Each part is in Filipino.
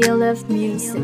DLF Music.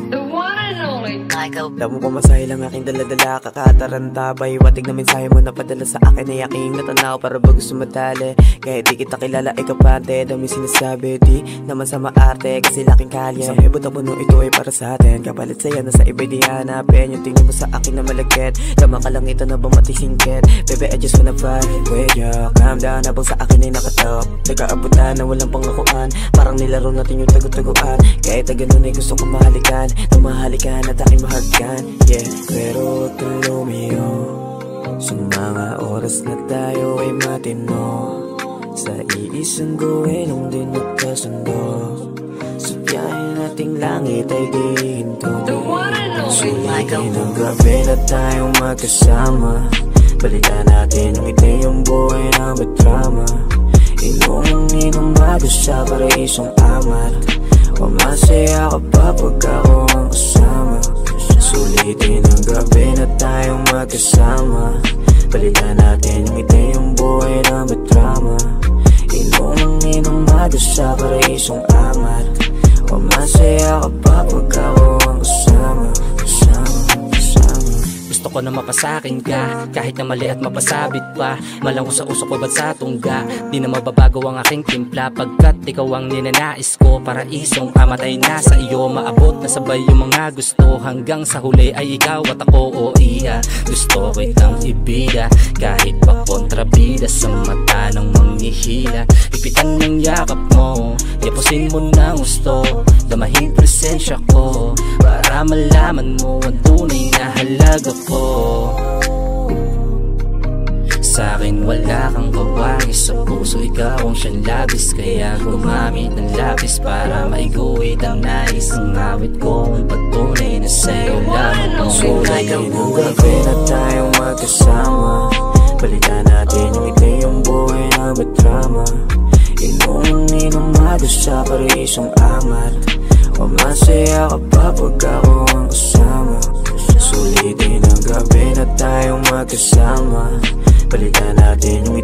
The one and only Michael. Alam mo pamasahe lang aking daladala, kakatarantabay. Watig na mensahe mo napadala sa akin ay aking natanaw para ba gusto madali. Kahit di kita kilala ay kapante, dami sinasabi di naman sa maarte kasi laking kalye. Sa may buta puno ito ay para sa atin, kapalit saya na sa iba'y di hanapin. Yung tingin mo sa akin na malagkit, tama ka lang ito na ba matisingkit. Baby I just wanna fight with you, calm down habang sa akin ay nakatop. Nagkaabutan na walang pangakuan, parang nilaro natin yung tagu-taguan. Kahit na ganun ay gusto ko mahalikan, na mahalikan at aking mahagkan. Yeah, pero huwag kang lumiyo sa mga oras na tayo ay matino. Sa iisang gawin di nagkasundo, sa biyahe nating langit ay di hinto. Sulitin ang gabi na tayong magkasama, balikan natin ang ideyang buhay na may drama. Inom bago sa paraisong amat, o masaya ka pa pag ako ang kasama. Sulitin ang gabi na tayong magkasama, balikan natin ang ideyang buhay na may drama. Inom bago sa paraisong amat, o masaya ka pa pag ako ang kasama. Gusto ko na mapasakin ka, kahit na mali at mapasabit pa. Malang ko sa uso ko ba't sa tungga, di na mababago ang aking timpla. Pagkat ikaw ang ninanais ko, paraisong amat ay nasa iyo. Maabot na sabay yung mga gusto, hanggang sa huli ay ikaw at ako o iya. Gusto ko itang ibida, kahit pa kontrabida sa mata ng manghihila. Ipitan ng yakap mo, yapusin mo na gusto, damahin presensya ko, para malaman mo ang tunay na halaga ko. Sa'kin wala kang kawagi, sa puso ikaw ang siyang labis. Kaya gumamit ng lapis para maiguhit ang nais. Ang awit ko ang patunay na sa'yo lamang ang kulay ang buhay ko. Gabi na tayong magkasama, balikan natin yung ideyang buhay na may drama. Inom bago sa paraisong amat, o masaya ka pa pag ako ang kasama. Sulitin ang gabi na tayong magkasama, balikan natin yung